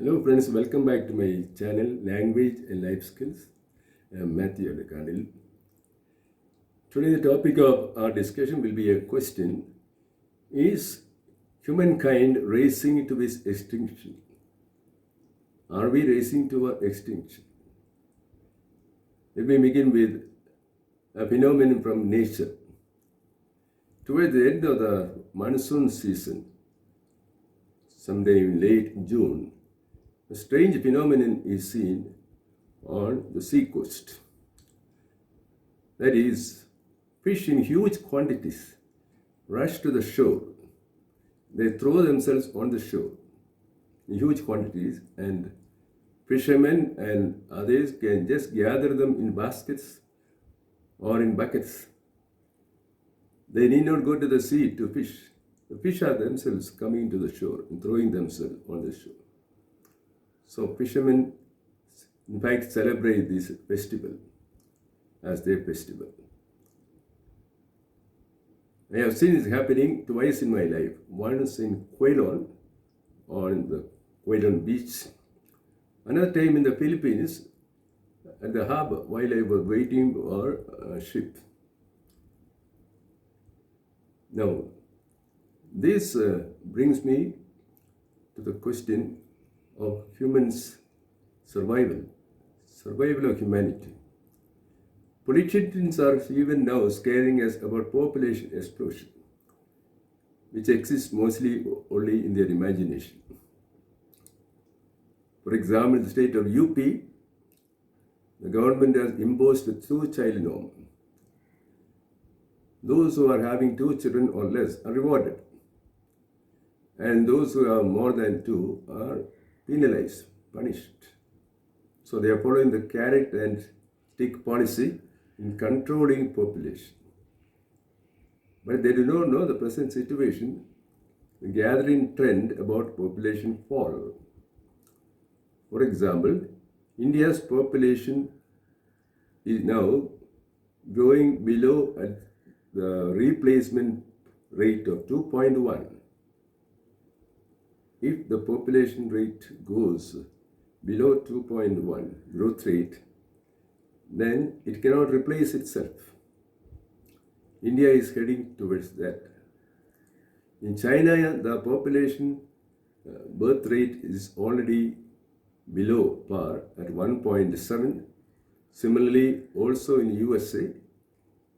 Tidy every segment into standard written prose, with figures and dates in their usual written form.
Hello friends, welcome back to my channel Language and Life Skills. I am Matthew Adekandil. Today the topic of our discussion will be a question. Is humankind racing to its extinction? Are we racing toward extinction? Let me begin with a phenomenon from nature. Towards the end of the monsoon season, someday in late June, a strange phenomenon is seen on the seacoast. That is, fish in huge quantities rush to the shore. They throw themselves on the shore in huge quantities, and fishermen and others can just gather them in baskets or in buckets. They need not go to the sea to fish. The fish are themselves coming to the shore and throwing themselves on the shore. So fishermen, in fact, celebrate this festival as their festival. I have seen it happening twice in my life. Once in Quailon, on the Quailon beach. Another time in the Philippines, at the harbor, while I was waiting for a ship. Now, this brings me to the question of humans' survival of humanity. Politicians are even now scaring us about population explosion, which exists mostly only in their imagination. For example, in the state of UP, the government has imposed a two-child norm. Those who are having 2 children or less are rewarded, and those who have more than 2 are penalized, punished. So they are following the carrot and stick policy in controlling population. But they do not know the present situation, the gathering trend about population fall. For example, India's population is now going below at the replacement rate of 2.1. If the population rate goes below 2.1 growth rate, then it cannot replace itself. India is heading towards that. In China, the population birth rate is already below par at 1.7. Similarly, also in USA,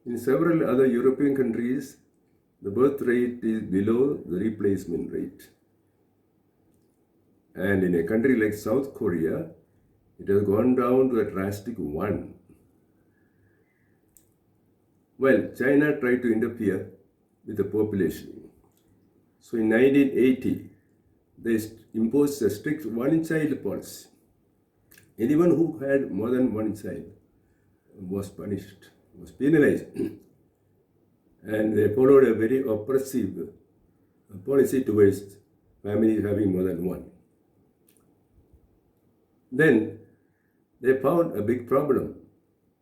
in several other European countries, the birth rate is below the replacement rate. And in a country like South Korea, it has gone down to a drastic 1. Well, China tried to interfere with the population. So in 1980, they imposed a strict one-child policy. Anyone who had more than 1 child was punished, was penalized. And they followed a very oppressive policy towards families having more than 1. Then they found a big problem.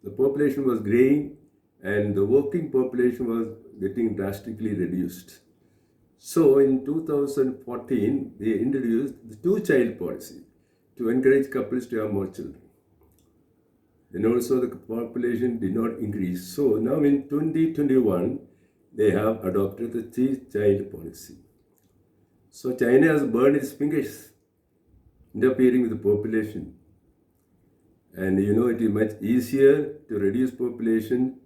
The population was graying and the working population was getting drastically reduced. So in 2014, they introduced the 2-child policy to encourage couples to have more children. Then also the population did not increase. So now in 2021, they have adopted the 3-child policy. So China has burned its fingers interfering with the population. And it is much easier to reduce population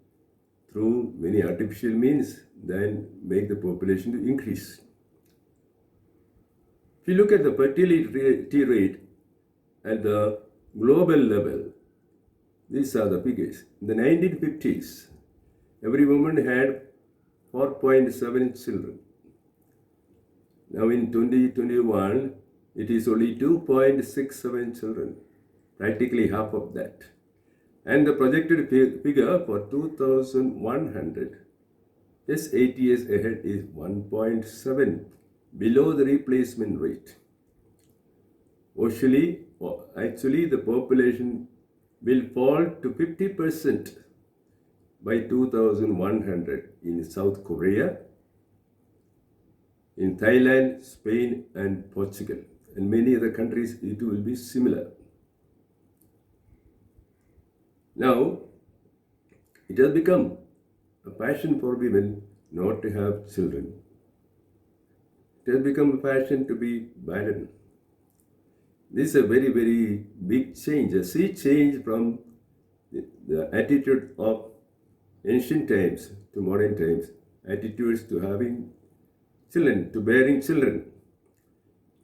through many artificial means than make the population to increase. If you look at the fertility rate at the global level, these are the figures. In the 1950s, every woman had 4.7 children. Now in 2021, it is only 2.67 children, practically half of that. And the projected figure for 2100, just 8 years ahead, is 1.7, below the replacement rate. Actually, the population will fall to 50% by 2100 in South Korea, in Thailand, Spain, and Portugal. and many other countries it will be similar. Now, it has become a passion for women not to have children. It has become a passion to be barren. This is a very, very big change, a sea change from the attitude of ancient times to modern times, attitudes to having children, to bearing children.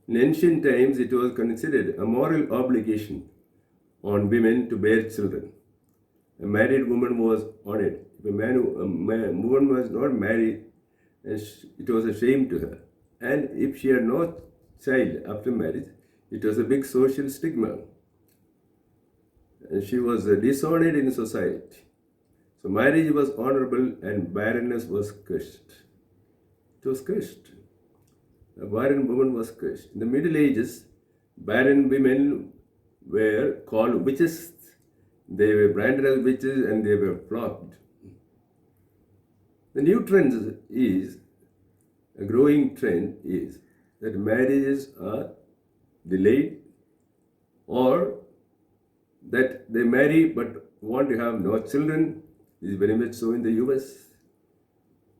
In ancient times, it was considered a moral obligation on women to bear children. A married woman was honored. If a woman was not married, it was a shame to her. And if she had no child after marriage, it was a big social stigma. And she was dishonored in society. So marriage was honorable and barrenness was cursed. It was cursed. A barren woman was cursed. In the Middle Ages, barren women were called witches. They were branded as witches and they were flogged. The new trend is, a growing trend is that marriages are delayed, or that they marry but want to have no children. This is very much so in the US.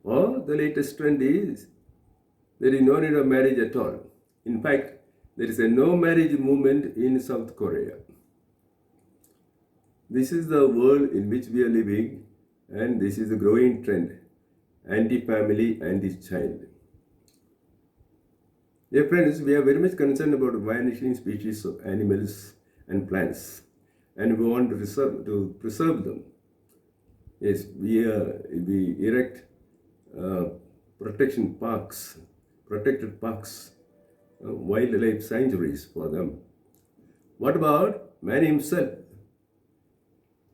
Or the latest trend is there is no need of marriage at all. In fact, there is a no marriage movement in South Korea. This is the world in which we are living, and this is the growing trend, anti-family, anti-child. Dear friends, we are very much concerned about vanishing species of animals and plants, and we want to preserve them. Yes, we erect protected parks, wildlife sanctuaries for them. What about man himself?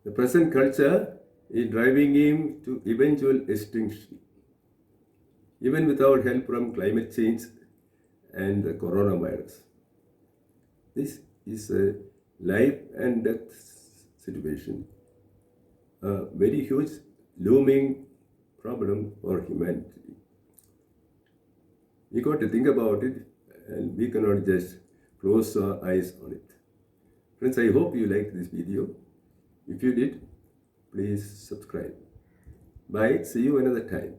The present culture is driving him to eventual extinction, even without help from climate change and the coronavirus. This is a life and death situation, a very huge looming problem for humanity. We got to think about it, and we cannot just close our eyes on it. Friends, I hope you liked this video. If you did, please subscribe. Bye. See you another time.